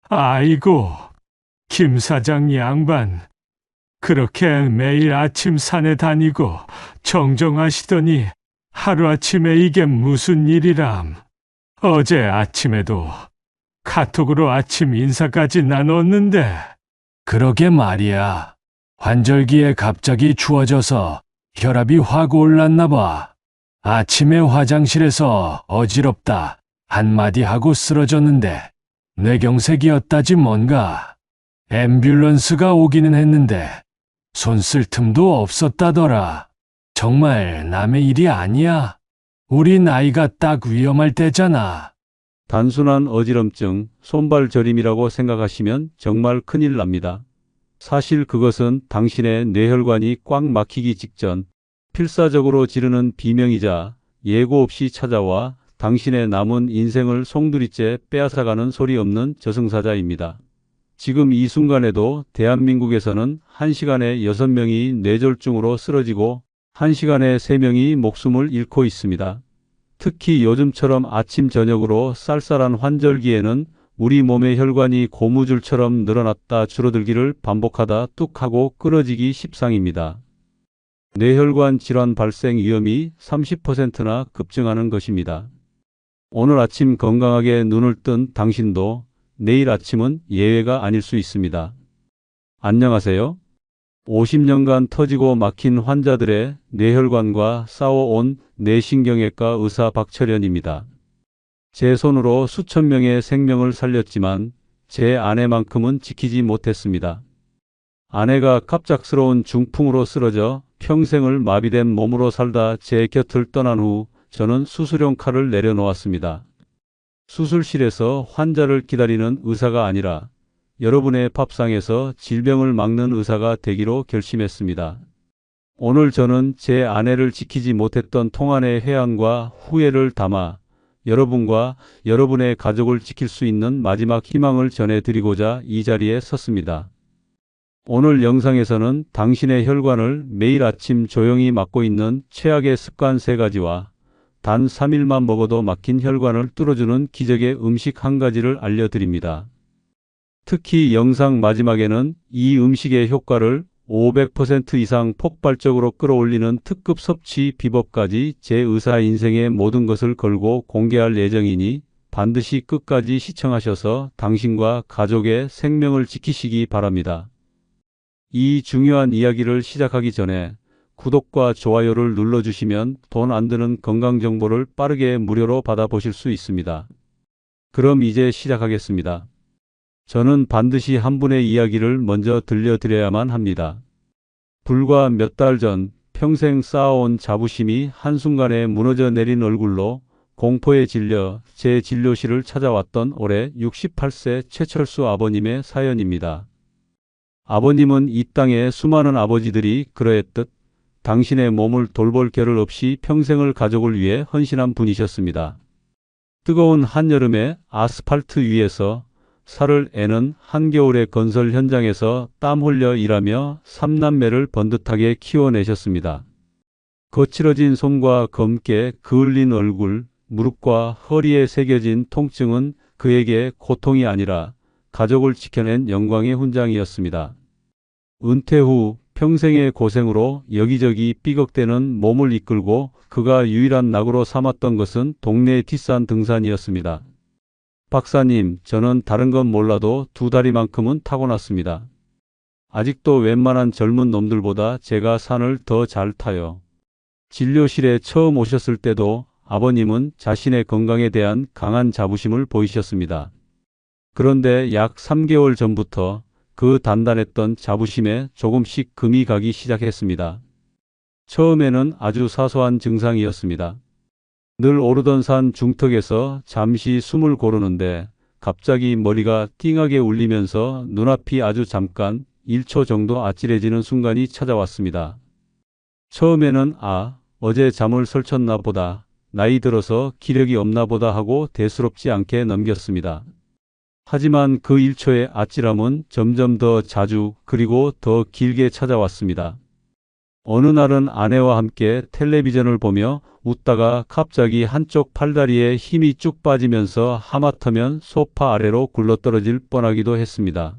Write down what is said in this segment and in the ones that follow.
아이고, 김 사장 양반. 그렇게 매일 아침 산에 다니고 정정하시더니 하루아침에 이게 무슨 일이람. 어제 아침에도 카톡으로 아침 인사까지 나눴는데. 그러게 말이야. 환절기에 갑자기 추워져서 혈압이 확 올랐나 봐. 아침에 화장실에서 어지럽다 한마디 하고 쓰러졌는데 뇌경색이었다지 뭔가. 앰뷸런스가 오기는 했는데 손 쓸 틈도 없었다더라. 정말 남의 일이 아니야. 우리 나이가 딱 위험할 때잖아. 단순한 어지럼증, 손발 저림이라고 생각하시면 정말 큰일 납니다. 사실 그것은 당신의 뇌혈관이 꽉 막히기 직전 필사적으로 지르는 비명이자 예고 없이 찾아와 당신의 남은 인생을 송두리째 빼앗아가는 소리 없는 저승사자입니다. 지금 이 순간에도 대한민국에서는 1시간에 6명이 뇌졸중으로 쓰러지고 1시간에 3명이 목숨을 잃고 있습니다. 특히 요즘처럼 아침 저녁으로 쌀쌀한 환절기에는 우리 몸의 혈관이 고무줄처럼 늘어났다 줄어들기를 반복하다 뚝 하고 끊어지기 십상입니다. 뇌혈관 질환 발생 위험이 30%나 급증하는 것입니다. 오늘 아침 건강하게 눈을 뜬 당신도 내일 아침은 예외가 아닐 수 있습니다. 안녕하세요. 50년간 터지고 막힌 환자들의 뇌혈관과 싸워온 뇌신경외과 의사 박철현입니다. 제 손으로 수천 명의 생명을 살렸지만 제 아내만큼은 지키지 못했습니다. 아내가 갑작스러운 중풍으로 쓰러져 평생을 마비된 몸으로 살다 제 곁을 떠난 후 저는 수술용 칼을 내려놓았습니다. 수술실에서 환자를 기다리는 의사가 아니라 여러분의 밥상에서 질병을 막는 의사가 되기로 결심했습니다. 오늘 저는 제 아내를 지키지 못했던 통안의 회한과 후회를 담아 여러분과 여러분의 가족을 지킬 수 있는 마지막 희망을 전해드리고자 이 자리에 섰습니다. 오늘 영상에서는 당신의 혈관을 매일 아침 조용히 막고 있는 최악의 습관 3가지와 단 3일만 먹어도 막힌 혈관을 뚫어주는 기적의 음식 1가지를 알려드립니다. 특히 영상 마지막에는 이 음식의 효과를 500% 이상 폭발적으로 끌어올리는 특급 섭취 비법까지 제 의사 인생의 모든 것을 걸고 공개할 예정이니 반드시 끝까지 시청하셔서 당신과 가족의 생명을 지키시기 바랍니다. 이 중요한 이야기를 시작하기 전에 구독과 좋아요를 눌러주시면 돈 안 드는 건강정보를 빠르게 무료로 받아보실 수 있습니다. 그럼 이제 시작하겠습니다. 저는 반드시 한 분의 이야기를 먼저 들려드려야만 합니다. 불과 몇 달 전 평생 쌓아온 자부심이 한순간에 무너져 내린 얼굴로 공포에 질려 제 진료실을 찾아왔던 올해 68세 최철수 아버님의 사연입니다. 아버님은 이 땅의 수많은 아버지들이 그러했듯 당신의 몸을 돌볼 겨를 없이 평생을 가족을 위해 헌신한 분이셨습니다. 뜨거운 한여름에 아스팔트 위에서 살을 애는 한겨울의 건설 현장에서 땀 흘려 일하며 3남매를 번듯하게 키워내셨습니다. 거칠어진 손과 검게 그을린 얼굴, 무릎과 허리에 새겨진 통증은 그에게 고통이 아니라 가족을 지켜낸 영광의 훈장이었습니다. 은퇴 후 평생의 고생으로 여기저기 삐걱대는 몸을 이끌고 그가 유일한 낙으로 삼았던 것은 동네 뒷산 등산이었습니다. 박사님, 저는 다른 건 몰라도 2다리만큼은 타고났습니다. 아직도 웬만한 젊은 놈들보다 제가 산을 더 잘 타요. 진료실에 처음 오셨을 때도 아버님은 자신의 건강에 대한 강한 자부심을 보이셨습니다. 그런데 약 3개월 전부터 그 단단했던 자부심에 조금씩 금이 가기 시작했습니다. 처음에는 아주 사소한 증상이었습니다. 늘 오르던 산 중턱에서 잠시 숨을 고르는데 갑자기 머리가 띵하게 울리면서 눈앞이 아주 잠깐 1초 정도 아찔해지는 순간이 찾아왔습니다. 처음에는 어제 잠을 설쳤나 보다, 나이 들어서 기력이 없나 보다 하고 대수롭지 않게 넘겼습니다. 하지만 그 1초의 아찔함은 점점 더 자주 그리고 더 길게 찾아왔습니다. 어느 날은 아내와 함께 텔레비전을 보며 웃다가 갑자기 한쪽 팔다리에 힘이 쭉 빠지면서 하마터면 소파 아래로 굴러떨어질 뻔하기도 했습니다.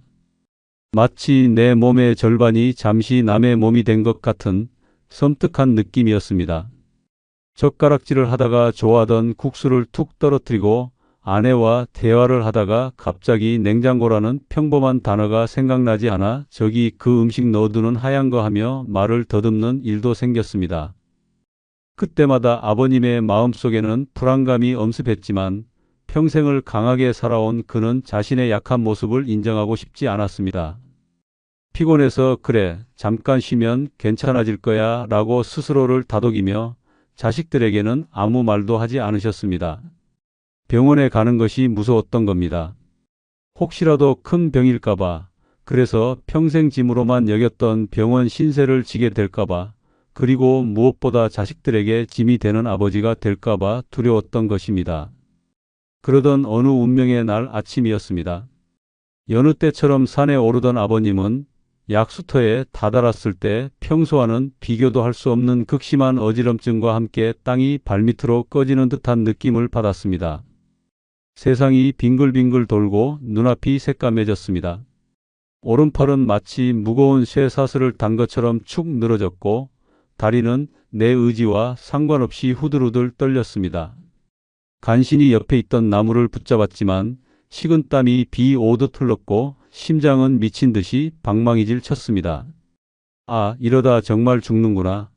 마치 내 몸의 절반이 잠시 남의 몸이 된 것 같은 섬뜩한 느낌이었습니다. 젓가락질을 하다가 좋아하던 국수를 툭 떨어뜨리고 아내와 대화를 하다가 갑자기 냉장고라는 평범한 단어가 생각나지 않아 저기 그 음식 넣어두는 하얀 거 하며 말을 더듬는 일도 생겼습니다. 그때마다 아버님의 마음속에는 불안감이 엄습했지만 평생을 강하게 살아온 그는 자신의 약한 모습을 인정하고 싶지 않았습니다. 피곤해서 그래, 잠깐 쉬면 괜찮아질 거야 라고 스스로를 다독이며 자식들에게는 아무 말도 하지 않으셨습니다. 병원에 가는 것이 무서웠던 겁니다. 혹시라도 큰 병일까봐, 그래서 평생 짐으로만 여겼던 병원 신세를 지게 될까봐, 그리고 무엇보다 자식들에게 짐이 되는 아버지가 될까봐 두려웠던 것입니다. 그러던 어느 운명의 날 아침이었습니다. 여느 때처럼 산에 오르던 아버님은 약수터에 다다랐을 때 평소와는 비교도 할 수 없는 극심한 어지럼증과 함께 땅이 발밑으로 꺼지는 듯한 느낌을 받았습니다. 세상이 빙글빙글 돌고 눈앞이 새까매졌습니다. 오른팔은 마치 무거운 쇠사슬을 단 것처럼 축 늘어졌고 다리는 내 의지와 상관없이 후들후들 떨렸습니다. 간신히 옆에 있던 나무를 붙잡았지만 식은땀이 비 오듯 흘렀고 심장은 미친 듯이 방망이질 쳤습니다. 아, 이러다 정말 죽는구나.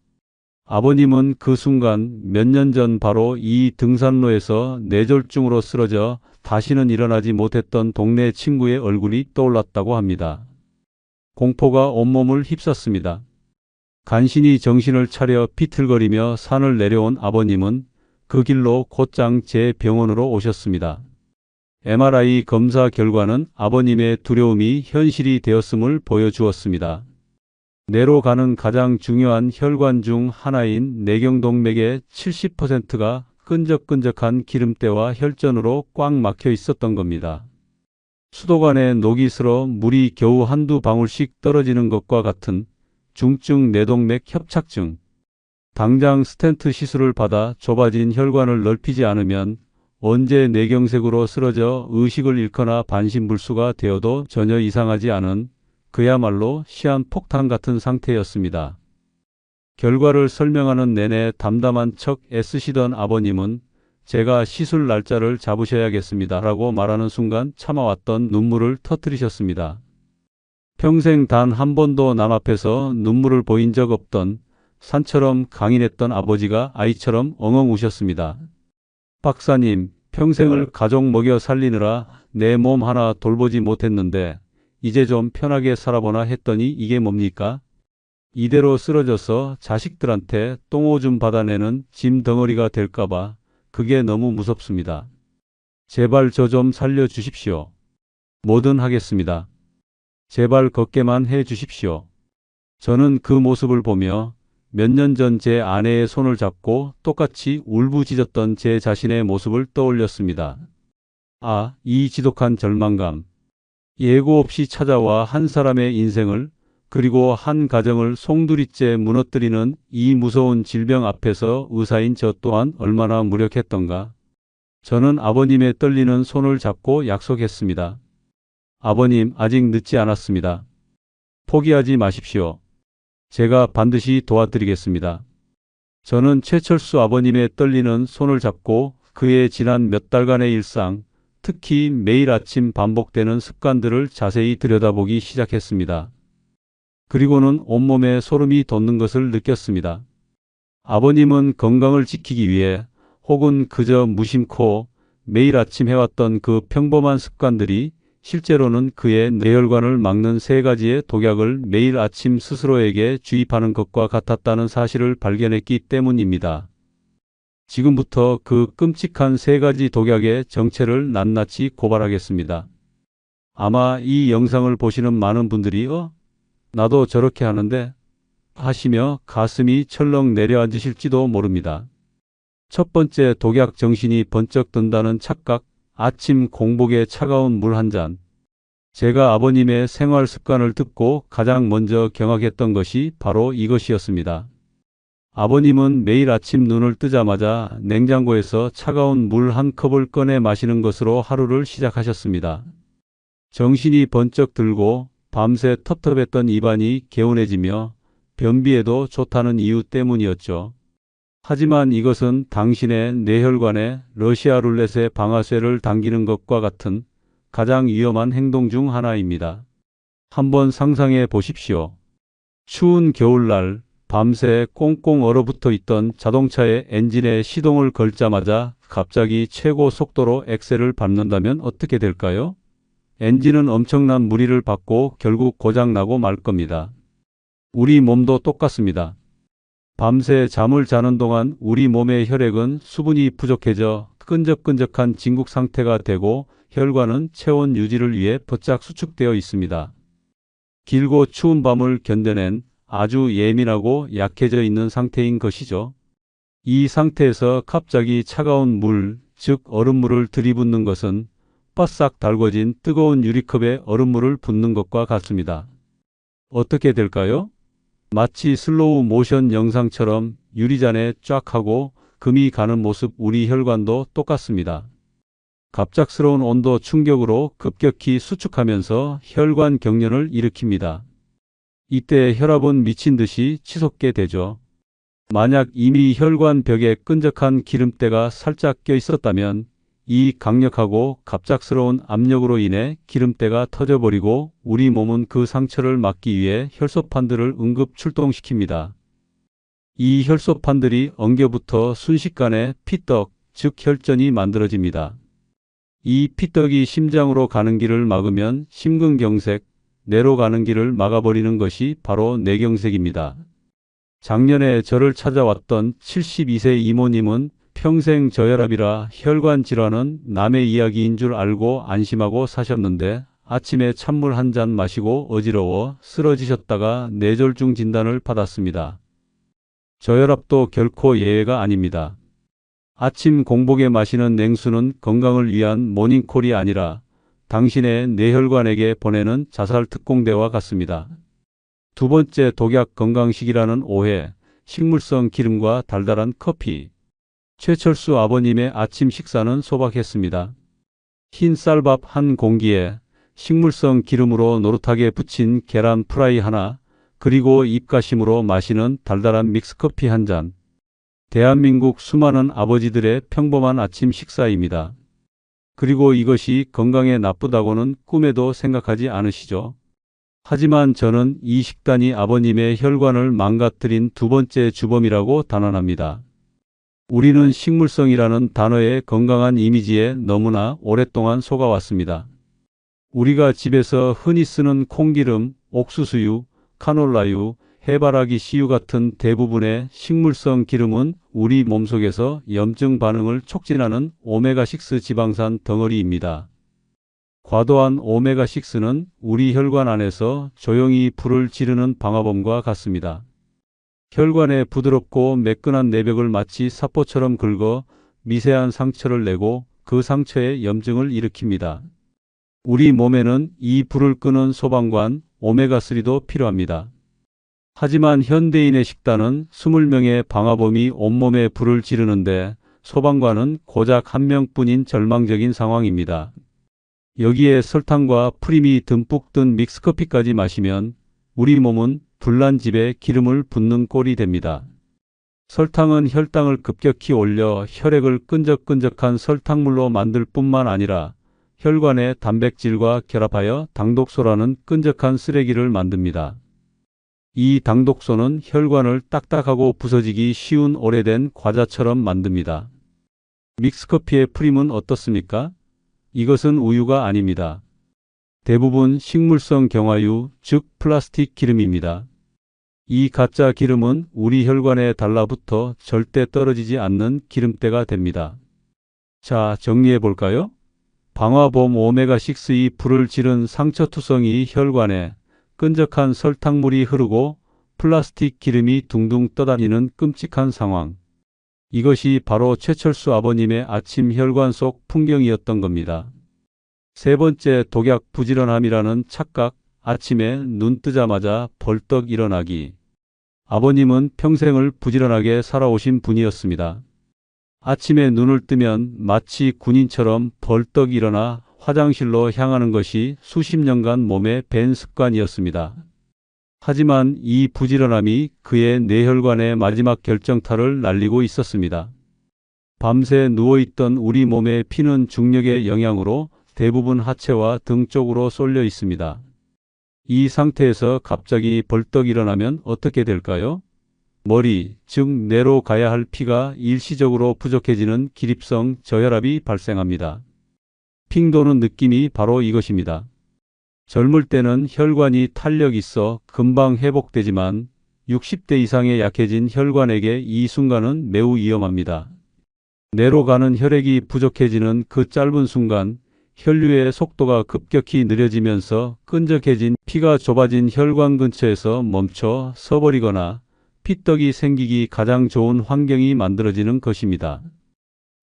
아버님은 그 순간 몇 년 전 바로 이 등산로에서 뇌졸중으로 쓰러져 다시는 일어나지 못했던 동네 친구의 얼굴이 떠올랐다고 합니다. 공포가 온몸을 휩쌌습니다. 간신히 정신을 차려 비틀거리며 산을 내려온 아버님은 그 길로 곧장 제 병원으로 오셨습니다. MRI 검사 결과는 아버님의 두려움이 현실이 되었음을 보여주었습니다. 뇌로 가는 가장 중요한 혈관 중 하나인 뇌경동맥의 70%가 끈적끈적한 기름때와 혈전으로 꽉 막혀 있었던 겁니다. 수도관에 녹이 슬어 물이 겨우 한두 방울씩 떨어지는 것과 같은 중증 뇌동맥 협착증. 당장 스텐트 시술을 받아 좁아진 혈관을 넓히지 않으면 언제 뇌경색으로 쓰러져 의식을 잃거나 반신불수가 되어도 전혀 이상하지 않은 그야말로 시한폭탄 같은 상태였습니다. 결과를 설명하는 내내 담담한 척 애쓰시던 아버님은 제가 시술 날짜를 잡으셔야겠습니다 라고 말하는 순간 참아왔던 눈물을 터뜨리셨습니다. 평생 단 한 번도 남 앞에서 눈물을 보인 적 없던 산처럼 강인했던 아버지가 아이처럼 엉엉 우셨습니다. 박사님, 평생을 가족 먹여 살리느라 내 몸 하나 돌보지 못했는데 이제 좀 편하게 살아보나 했더니 이게 뭡니까? 이대로 쓰러져서 자식들한테 똥오줌 받아내는 짐 덩어리가 될까봐 그게 너무 무섭습니다. 제발 저 좀 살려주십시오. 뭐든 하겠습니다. 제발 걷게만 해 주십시오. 저는 그 모습을 보며 몇 년 전 제 아내의 손을 잡고 똑같이 울부짖었던 제 자신의 모습을 떠올렸습니다. 아, 이 지독한 절망감. 예고 없이 찾아와 한 사람의 인생을 그리고 한 가정을 송두리째 무너뜨리는 이 무서운 질병 앞에서 의사인 저 또한 얼마나 무력했던가. 저는 아버님의 떨리는 손을 잡고 약속했습니다. 아버님, 아직 늦지 않았습니다. 포기하지 마십시오. 제가 반드시 도와드리겠습니다. 저는 최철수 아버님의 떨리는 손을 잡고 그의 지난 몇 달간의 일상, 특히 매일 아침 반복되는 습관들을 자세히 들여다보기 시작했습니다. 그리고는 온몸에 소름이 돋는 것을 느꼈습니다. 아버님은 건강을 지키기 위해 혹은 그저 무심코 매일 아침 해왔던 그 평범한 습관들이 실제로는 그의 뇌혈관을 막는 세 가지의 독약을 매일 아침 스스로에게 주입하는 것과 같았다는 사실을 발견했기 때문입니다. 지금부터 그 끔찍한 세 가지 독약의 정체를 낱낱이 고발하겠습니다. 아마 이 영상을 보시는 많은 분들이 나도 저렇게 하는데 하시며 가슴이 철렁 내려앉으실지도 모릅니다. 첫 번째 독약 정신이 번쩍 든다는 착각, 아침 공복에 차가운 물 한 잔. 제가 아버님의 생활 습관을 듣고 가장 먼저 경악했던 것이 바로 이것이었습니다. 아버님은 매일 아침 눈을 뜨자마자 냉장고에서 차가운 물 한 컵을 꺼내 마시는 것으로 하루를 시작하셨습니다. 정신이 번쩍 들고 밤새 텁텁했던 입안이 개운해지며 변비에도 좋다는 이유 때문이었죠. 하지만 이것은 당신의 뇌혈관에 러시아 룰렛의 방아쇠를 당기는 것과 같은 가장 위험한 행동 중 하나입니다. 한번 상상해 보십시오. 추운 겨울날 밤새 꽁꽁 얼어붙어 있던 자동차의 엔진에 시동을 걸자마자 갑자기 최고 속도로 엑셀을 밟는다면 어떻게 될까요? 엔진은 엄청난 무리를 받고 결국 고장나고 말 겁니다. 우리 몸도 똑같습니다. 밤새 잠을 자는 동안 우리 몸의 혈액은 수분이 부족해져 끈적끈적한 진국 상태가 되고 혈관은 체온 유지를 위해 바짝 수축되어 있습니다. 길고 추운 밤을 견뎌낸 아주 예민하고 약해져 있는 상태인 것이죠. 이 상태에서 갑자기 차가운 물, 즉 얼음물을 들이붓는 것은 바싹 달궈진 뜨거운 유리컵에 얼음물을 붓는 것과 같습니다. 어떻게 될까요? 마치 슬로우 모션 영상처럼 유리잔에 쫙 하고 금이 가는 모습. 우리 혈관도 똑같습니다. 갑작스러운 온도 충격으로 급격히 수축하면서 혈관 경련을 일으킵니다. 이때 혈압은 미친 듯이 치솟게 되죠. 만약 이미 혈관 벽에 끈적한 기름때가 살짝 껴 있었다면 이 강력하고 갑작스러운 압력으로 인해 기름때가 터져버리고 우리 몸은 그 상처를 막기 위해 혈소판들을 응급 출동시킵니다. 이 혈소판들이 엉겨붙어 순식간에 피떡, 즉 혈전이 만들어집니다. 이 피떡이 심장으로 가는 길을 막으면 심근경색, 뇌로 가는 길을 막아버리는 것이 바로 뇌경색입니다. 작년에 저를 찾아왔던 72세 이모님은 평생 저혈압이라 혈관 질환은 남의 이야기인 줄 알고 안심하고 사셨는데 아침에 찬물 한 잔 마시고 어지러워 쓰러지셨다가 뇌졸중 진단을 받았습니다. 저혈압도 결코 예외가 아닙니다. 아침 공복에 마시는 냉수는 건강을 위한 모닝콜이 아니라 당신의 뇌혈관에게 보내는 자살 특공대와 같습니다. 두 번째 독약 건강식이라는 오해, 식물성 기름과 달달한 커피. 최철수 아버님의 아침 식사는 소박했습니다. 흰 쌀밥 한 공기에 식물성 기름으로 노릇하게 부친 계란 프라이 하나, 그리고 입가심으로 마시는 달달한 믹스커피 한 잔. 대한민국 수많은 아버지들의 평범한 아침 식사입니다. 그리고 이것이 건강에 나쁘다고는 꿈에도 생각하지 않으시죠? 하지만 저는 이 식단이 아버님의 혈관을 망가뜨린 두 번째 주범이라고 단언합니다. 우리는 식물성이라는 단어의 건강한 이미지에 너무나 오랫동안 속아왔습니다. 우리가 집에서 흔히 쓰는 콩기름, 옥수수유, 카놀라유, 해바라기 씨유 같은 대부분의 식물성 기름은 우리 몸속에서 염증 반응을 촉진하는 오메가6 지방산 덩어리입니다. 과도한 오메가6는 우리 혈관 안에서 조용히 불을 지르는 방화범과 같습니다. 혈관에 부드럽고 매끈한 내벽을 마치 사포처럼 긁어 미세한 상처를 내고 그 상처에 염증을 일으킵니다. 우리 몸에는 이 불을 끄는 소방관 오메가3도 필요합니다. 하지만 현대인의 식단은 20명의 방화범이 온몸에 불을 지르는데 소방관은 고작 한 명뿐인 절망적인 상황입니다. 여기에 설탕과 프림이 듬뿍 든 믹스커피까지 마시면 우리 몸은 불난 집에 기름을 붓는 꼴이 됩니다. 설탕은 혈당을 급격히 올려 혈액을 끈적끈적한 설탕물로 만들 뿐만 아니라 혈관의 단백질과 결합하여 당독소라는 끈적한 쓰레기를 만듭니다. 이 당독소는 혈관을 딱딱하고 부서지기 쉬운 오래된 과자처럼 만듭니다. 믹스커피의 프림은 어떻습니까? 이것은 우유가 아닙니다. 대부분 식물성 경화유, 즉 플라스틱 기름입니다. 이 가짜 기름은 우리 혈관에 달라붙어 절대 떨어지지 않는 기름때가 됩니다. 자, 정리해 볼까요? 방화범 오메가6의 불을 지른 상처투성이 혈관에 끈적한 설탕물이 흐르고 플라스틱 기름이 둥둥 떠다니는 끔찍한 상황. 이것이 바로 최철수 아버님의 아침 혈관 속 풍경이었던 겁니다. 세 번째, 독약 부지런함이라는 착각. 아침에 눈 뜨자마자 벌떡 일어나기. 아버님은 평생을 부지런하게 살아오신 분이었습니다. 아침에 눈을 뜨면 마치 군인처럼 벌떡 일어나 화장실로 향하는 것이 수십 년간 몸에 밴 습관이었습니다. 하지만 이 부지런함이 그의 뇌혈관의 마지막 결정타를 날리고 있었습니다. 밤새 누워있던 우리 몸의 피는 중력의 영향으로 대부분 하체와 등 쪽으로 쏠려 있습니다. 이 상태에서 갑자기 벌떡 일어나면 어떻게 될까요? 머리, 즉 뇌로 가야 할 피가 일시적으로 부족해지는 기립성 저혈압이 발생합니다. 핑 도는 느낌이 바로 이것입니다. 젊을 때는 혈관이 탄력 있어 금방 회복되지만 60대 이상의 약해진 혈관에게 이 순간은 매우 위험합니다. 뇌로 가는 혈액이 부족해지는 그 짧은 순간 혈류의 속도가 급격히 느려지면서 끈적해진 피가 좁아진 혈관 근처에서 멈춰 서버리거나 피떡이 생기기 가장 좋은 환경이 만들어지는 것입니다.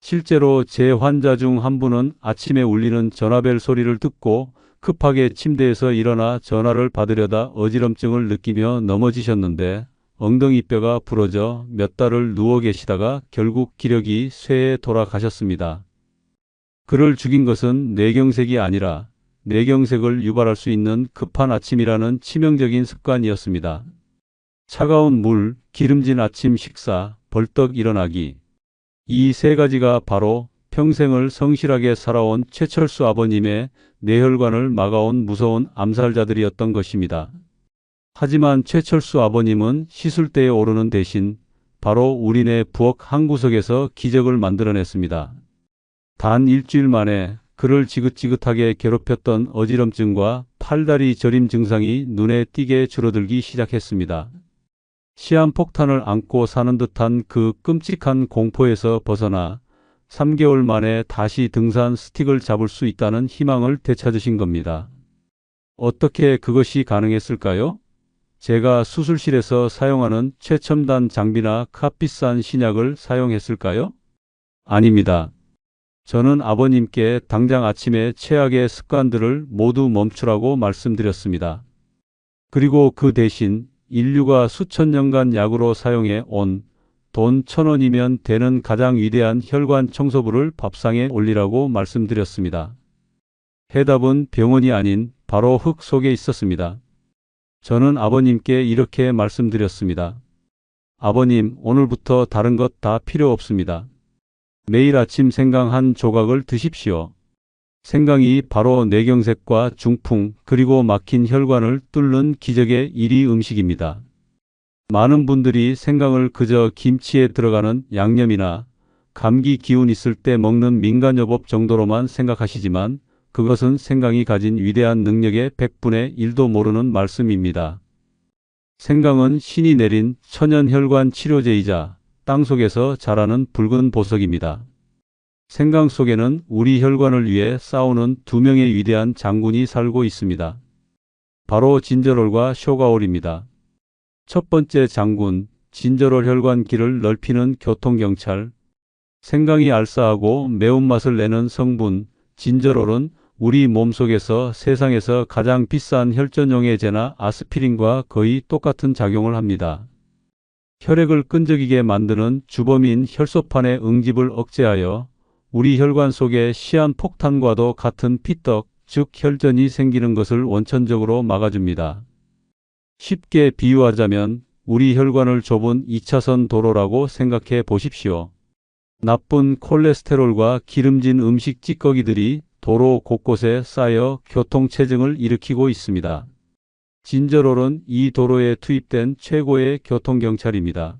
실제로 제 환자 중 한 분은 아침에 울리는 전화벨 소리를 듣고 급하게 침대에서 일어나 전화를 받으려다 어지럼증을 느끼며 넘어지셨는데 엉덩이뼈가 부러져 몇 달을 누워 계시다가 결국 기력이 쇠해 돌아가셨습니다. 그를 죽인 것은 뇌경색이 아니라 뇌경색을 유발할 수 있는 급한 아침이라는 치명적인 습관이었습니다. 차가운 물, 기름진 아침 식사, 벌떡 일어나기. 이 세 가지가 바로 평생을 성실하게 살아온 최철수 아버님의 뇌혈관을 막아온 무서운 암살자들이었던 것입니다. 하지만 최철수 아버님은 시술대에 오르는 대신 바로 우리네 부엌 한 구석에서 기적을 만들어냈습니다. 단 일주일 만에 그를 지긋지긋하게 괴롭혔던 어지럼증과 팔다리 저림 증상이 눈에 띄게 줄어들기 시작했습니다. 시한폭탄을 안고 사는 듯한 그 끔찍한 공포에서 벗어나 3개월 만에 다시 등산 스틱을 잡을 수 있다는 희망을 되찾으신 겁니다. 어떻게 그것이 가능했을까요? 제가 수술실에서 사용하는 최첨단 장비나 값비싼 신약을 사용했을까요? 아닙니다. 저는 아버님께 당장 아침에 최악의 습관들을 모두 멈추라고 말씀드렸습니다. 그리고 그 대신 인류가 수천 년간 약으로 사용해 온 돈 1,000원이면 되는 가장 위대한 혈관 청소부를 밥상에 올리라고 말씀드렸습니다. 해답은 병원이 아닌 바로 흙 속에 있었습니다. 저는 아버님께 이렇게 말씀드렸습니다. 아버님, 오늘부터 다른 것 다 필요 없습니다. 매일 아침 생강 한 조각을 드십시오. 생강이 바로 뇌경색과 중풍 그리고 막힌 혈관을 뚫는 기적의 1위 음식입니다. 많은 분들이 생강을 그저 김치에 들어가는 양념이나 감기 기운 있을 때 먹는 민간요법 정도로만 생각하시지만 그것은 생강이 가진 위대한 능력의 100분의 1도 모르는 말씀입니다. 생강은 신이 내린 천연 혈관 치료제이자 땅속에서 자라는 붉은 보석입니다. 생강 속에는 우리 혈관을 위해 싸우는 두 명의 위대한 장군이 살고 있습니다. 바로 진저롤과 쇼가올입니다. 첫 번째 장군, 진저롤 혈관길을 넓히는 교통경찰. 생강이 알싸하고 매운맛을 내는 성분, 진저롤은 우리 몸속에서 세상에서 가장 비싼 혈전용해제나 아스피린과 거의 똑같은 작용을 합니다. 혈액을 끈적이게 만드는 주범인 혈소판의 응집을 억제하여 우리 혈관 속에 시한폭탄과도 같은 피떡, 즉 혈전이 생기는 것을 원천적으로 막아줍니다. 쉽게 비유하자면 우리 혈관을 좁은 2차선 도로라고 생각해 보십시오. 나쁜 콜레스테롤과 기름진 음식 찌꺼기들이 도로 곳곳에 쌓여 교통체증을 일으키고 있습니다. 진저롤은 이 도로에 투입된 최고의 교통경찰입니다.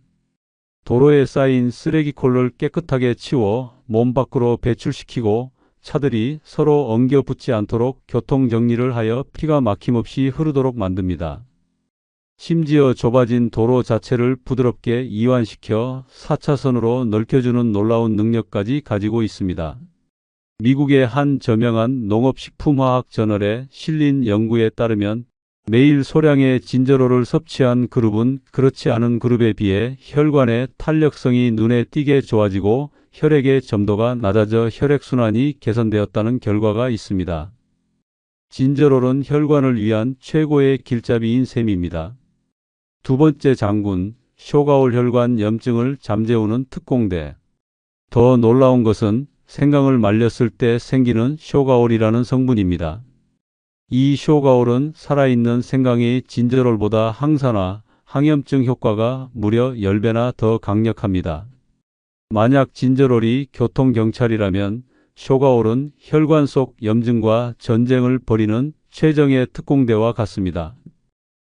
도로에 쌓인 쓰레기콜을 깨끗하게 치워 몸 밖으로 배출시키고 차들이 서로 엉겨 붙지 않도록 교통정리를 하여 피가 막힘없이 흐르도록 만듭니다. 심지어 좁아진 도로 자체를 부드럽게 이완시켜 4차선으로 넓혀주는 놀라운 능력까지 가지고 있습니다. 미국의 한 저명한 농업식품화학 저널에 실린 연구에 따르면 매일 소량의 진저롤을 섭취한 그룹은 그렇지 않은 그룹에 비해 혈관의 탄력성이 눈에 띄게 좋아지고 혈액의 점도가 낮아져 혈액순환이 개선되었다는 결과가 있습니다. 진저롤은 혈관을 위한 최고의 길잡이인 셈입니다. 두 번째 장군, 쇼가올 혈관 염증을 잠재우는 특공대. 더 놀라운 것은 생강을 말렸을 때 생기는 쇼가올이라는 성분입니다. 이 쇼가올은 살아있는 생강의 진저롤보다 항산화, 항염증 효과가 무려 10배나 더 강력합니다. 만약 진저롤이 교통경찰이라면 쇼가올은 혈관 속 염증과 전쟁을 벌이는 최정예 특공대와 같습니다.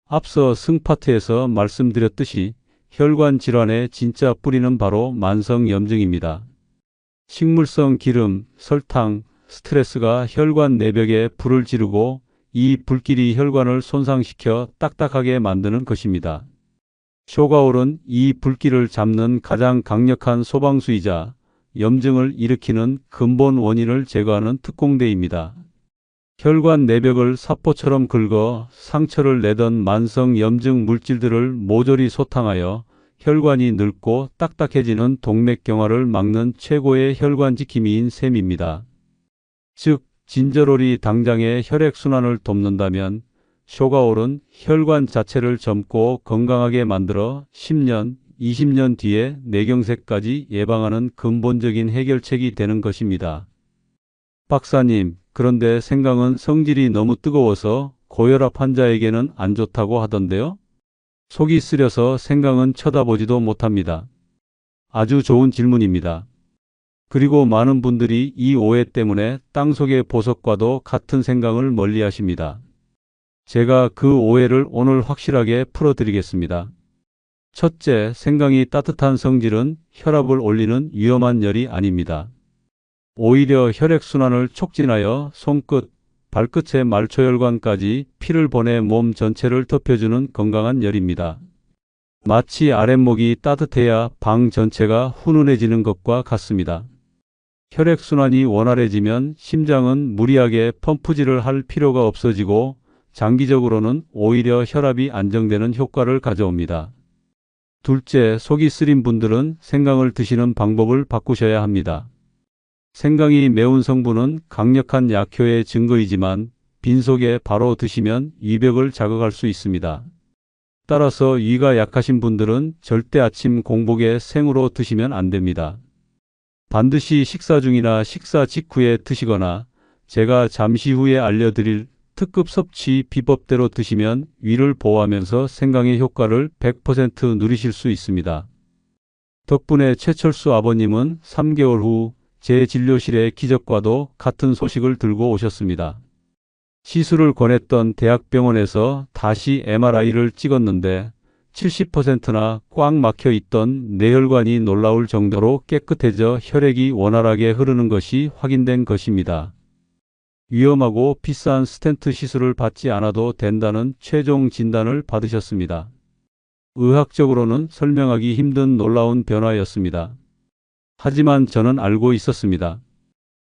앞서 승파트에서 말씀드렸듯이 혈관 질환의 진짜 뿌리는 바로 만성 염증입니다. 식물성 기름, 설탕, 스트레스가 혈관 내벽에 불을 지르고 이 불길이 혈관을 손상시켜 딱딱하게 만드는 것입니다. 쇼가올은 이 불길을 잡는 가장 강력한 소방수이자 염증을 일으키는 근본 원인을 제거하는 특공대입니다. 혈관 내벽을 사포처럼 긁어 상처를 내던 만성 염증 물질들을 모조리 소탕하여 혈관이 늙고 딱딱해지는 동맥경화를 막는 최고의 혈관 지킴이인 셈입니다. 즉, 진저롤이 당장의 혈액순환을 돕는다면 쇼가올은 혈관 자체를 젊고 건강하게 만들어 10년, 20년 뒤에 뇌경색까지 예방하는 근본적인 해결책이 되는 것입니다. 박사님, 그런데 생강은 성질이 너무 뜨거워서 고혈압 환자에게는 안 좋다고 하던데요? 속이 쓰려서 생강은 쳐다보지도 못합니다. 아주 좋은 질문입니다. 그리고 많은 분들이 이 오해 때문에 땅속의 보석과도 같은 생강을 멀리하십니다. 제가 그 오해를 오늘 확실하게 풀어드리겠습니다. 첫째, 생강이 따뜻한 성질은 혈압을 올리는 위험한 열이 아닙니다. 오히려 혈액순환을 촉진하여 손끝, 발끝의 말초혈관까지 피를 보내 몸 전체를 덮여주는 건강한 열입니다. 마치 아랫목이 따뜻해야 방 전체가 훈훈해지는 것과 같습니다. 혈액순환이 원활해지면 심장은 무리하게 펌프질을 할 필요가 없어지고 장기적으로는 오히려 혈압이 안정되는 효과를 가져옵니다. 둘째, 속이 쓰린 분들은 생강을 드시는 방법을 바꾸셔야 합니다. 생강이 매운 성분은 강력한 약효의 증거이지만 빈속에 바로 드시면 위벽을 자극할 수 있습니다. 따라서 위가 약하신 분들은 절대 아침 공복에 생으로 드시면 안 됩니다. 반드시 식사 중이나 식사 직후에 드시거나 제가 잠시 후에 알려드릴 특급 섭취 비법대로 드시면 위를 보호하면서 생강의 효과를 100% 누리실 수 있습니다. 덕분에 최철수 아버님은 3개월 후 제 진료실에 기적과도 같은 소식을 들고 오셨습니다. 시술을 권했던 대학병원에서 다시 MRI를 찍었는데 70%나 꽉 막혀 있던 뇌혈관이 놀라울 정도로 깨끗해져 혈액이 원활하게 흐르는 것이 확인된 것입니다. 위험하고 비싼 스텐트 시술을 받지 않아도 된다는 최종 진단을 받으셨습니다. 의학적으로는 설명하기 힘든 놀라운 변화였습니다. 하지만 저는 알고 있었습니다.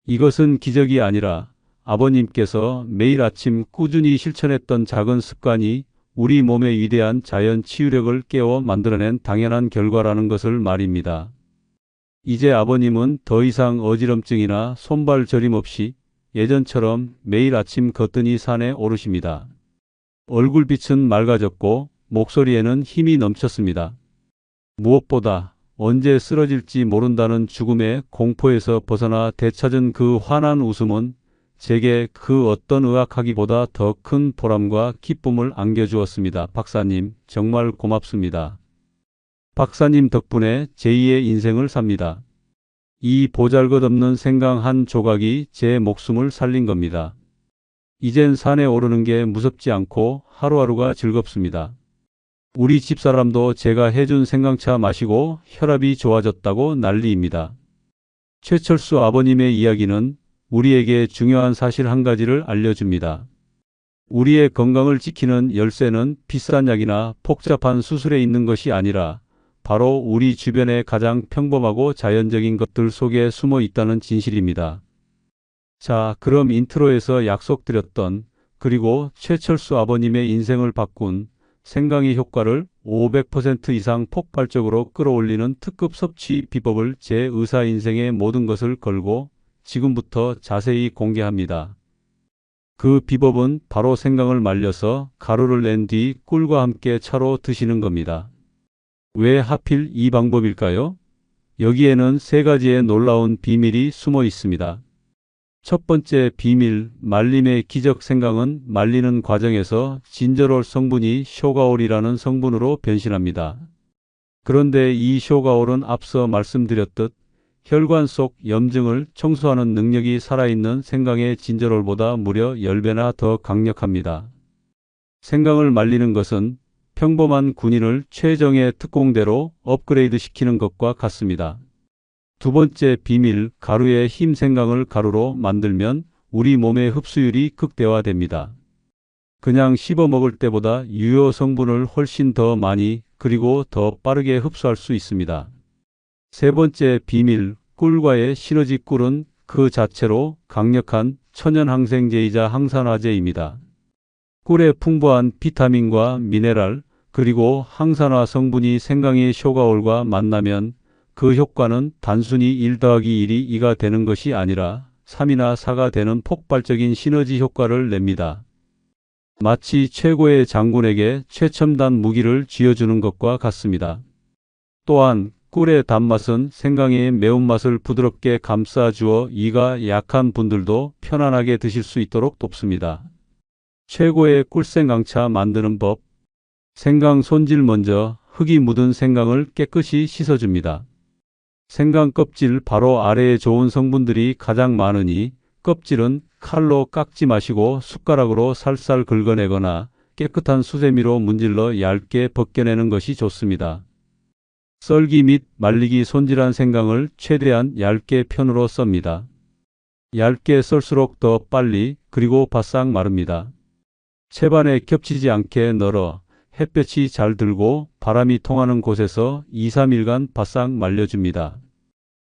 이것은 기적이 아니라 아버님께서 매일 아침 꾸준히 실천했던 작은 습관이 우리 몸의 위대한 자연 치유력을 깨워 만들어낸 당연한 결과라는 것을 말입니다. 이제 아버님은 더 이상 어지럼증이나 손발 저림 없이 예전처럼 매일 아침 거뜬히 산에 오르십니다. 얼굴빛은 맑아졌고 목소리에는 힘이 넘쳤습니다. 무엇보다 언제 쓰러질지 모른다는 죽음의 공포에서 벗어나 되찾은 그 환한 웃음은 제게 그 어떤 의학하기보다 더 큰 보람과 기쁨을 안겨주었습니다. 박사님, 정말 고맙습니다. 박사님 덕분에 제2의 인생을 삽니다. 이 보잘것없는 생강 한 조각이 제 목숨을 살린 겁니다. 이젠 산에 오르는 게 무섭지 않고 하루하루가 즐겁습니다. 우리 집사람도 제가 해준 생강차 마시고 혈압이 좋아졌다고 난리입니다. 최철수 아버님의 이야기는 우리에게 중요한 사실 한 가지를 알려줍니다. 우리의 건강을 지키는 열쇠는 비싼 약이나 복잡한 수술에 있는 것이 아니라 바로 우리 주변의 가장 평범하고 자연적인 것들 속에 숨어 있다는 진실입니다. 자, 그럼 인트로에서 약속드렸던 그리고 최철수 아버님의 인생을 바꾼 생강의 효과를 500% 이상 폭발적으로 끌어올리는 특급 섭취 비법을 제 의사 인생의 모든 것을 걸고 지금부터 자세히 공개합니다. 그 비법은 바로 생강을 말려서 가루를 낸 뒤 꿀과 함께 차로 드시는 겁니다. 왜 하필 이 방법일까요? 여기에는 세 가지의 놀라운 비밀이 숨어 있습니다. 첫 번째 비밀, 말림의 기적. 생강은 말리는 과정에서 진저롤 성분이 쇼가올이라는 성분으로 변신합니다. 그런데 이 쇼가올은 앞서 말씀드렸듯 혈관 속 염증을 청소하는 능력이 살아있는 생강의 진저롤보다 무려 10배나 더 강력합니다. 생강을 말리는 것은 평범한 군인을 최정예 특공대로 업그레이드 시키는 것과 같습니다. 두 번째 비밀, 가루의 힘. 생강을 가루로 만들면 우리 몸의 흡수율이 극대화됩니다. 그냥 씹어 먹을 때보다 유효 성분을 훨씬 더 많이 그리고 더 빠르게 흡수할 수 있습니다. 세 번째 비밀, 꿀과의 시너지. 꿀은 그 자체로 강력한 천연 항생제이자 항산화제입니다. 꿀의 풍부한 비타민과 미네랄 그리고 항산화 성분이 생강의 쇼가올과 만나면 그 효과는 단순히 1 더하기 1이 2가 되는 것이 아니라 3이나 4가 되는 폭발적인 시너지 효과를 냅니다. 마치 최고의 장군에게 최첨단 무기를 쥐어주는 것과 같습니다. 또한 꿀의 단맛은 생강의 매운맛을 부드럽게 감싸주어 이가 약한 분들도 편안하게 드실 수 있도록 돕습니다. 최고의 꿀생강차 만드는 법. 생강 손질. 먼저 흙이 묻은 생강을 깨끗이 씻어줍니다. 생강 껍질 바로 아래에 좋은 성분들이 가장 많으니 껍질은 칼로 깎지 마시고 숟가락으로 살살 긁어내거나 깨끗한 수세미로 문질러 얇게 벗겨내는 것이 좋습니다. 썰기 및 말리기. 손질한 생강을 최대한 얇게 편으로 썹니다. 얇게 썰수록 더 빨리 그리고 바싹 마릅니다. 채반에 겹치지 않게 널어 햇볕이 잘 들고 바람이 통하는 곳에서 2-3일간 바싹 말려줍니다.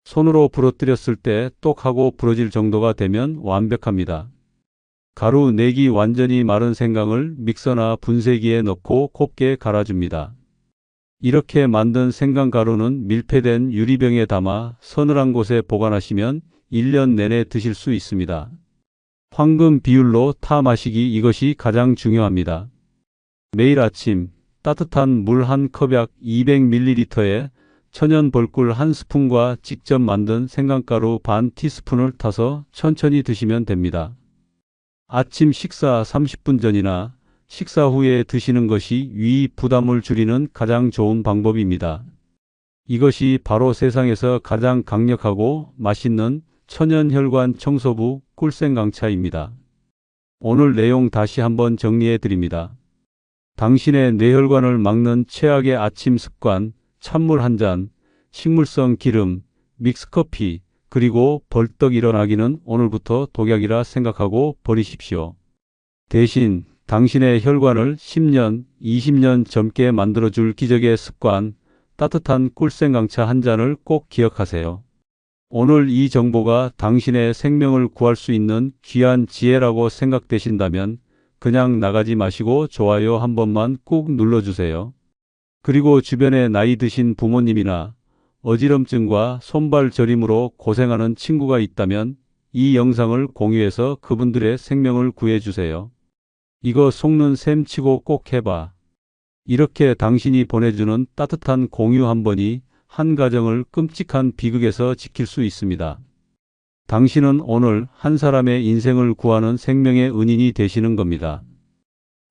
손으로 부러뜨렸을 때 똑하고 부러질 정도가 되면 완벽합니다. 가루 내기. 완전히 마른 생강을 믹서나 분쇄기에 넣고 곱게 갈아줍니다. 이렇게 만든 생강 가루는 밀폐된 유리병에 담아 서늘한 곳에 보관하시면 1년 내내 드실 수 있습니다. 황금 비율로 타 마시기. 이것이 가장 중요합니다. 매일 아침 따뜻한 물 한 컵 약 200ml에 천연 벌꿀 1스푼과 직접 만든 생강가루 반 티스푼을 타서 천천히 드시면 됩니다. 아침 식사 30분 전이나 식사 후에 드시는 것이 위 부담을 줄이는 가장 좋은 방법입니다. 이것이 바로 세상에서 가장 강력하고 맛있는 천연 혈관 청소부 꿀생강차입니다. 오늘 내용 다시 한번 정리해 드립니다. 당신의 뇌혈관을 막는 최악의 아침 습관, 찬물 한 잔, 식물성 기름, 믹스커피, 그리고 벌떡 일어나기는 오늘부터 독약이라 생각하고 버리십시오. 대신 당신의 혈관을 10년, 20년 젊게 만들어줄 기적의 습관, 따뜻한 꿀생강차 한 잔을 꼭 기억하세요. 오늘 이 정보가 당신의 생명을 구할 수 있는 귀한 지혜라고 생각되신다면 그냥 나가지 마시고 좋아요 한 번만 꾹 눌러주세요. 그리고 주변에 나이 드신 부모님이나 어지럼증과 손발 저림으로 고생하는 친구가 있다면 이 영상을 공유해서 그분들의 생명을 구해주세요. 이거 속는 셈 치고 꼭 해봐. 이렇게 당신이 보내주는 따뜻한 공유 한 번이 한 가정을 끔찍한 비극에서 지킬 수 있습니다. 당신은 오늘 한 사람의 인생을 구하는 생명의 은인이 되시는 겁니다.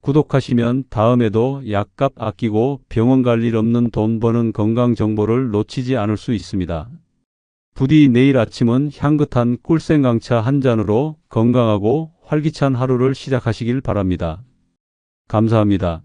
구독하시면 다음에도 약값 아끼고 병원 갈 일 없는 돈 버는 건강 정보를 놓치지 않을 수 있습니다. 부디 내일 아침은 향긋한 꿀생강차 한 잔으로 건강하고 활기찬 하루를 시작하시길 바랍니다. 감사합니다.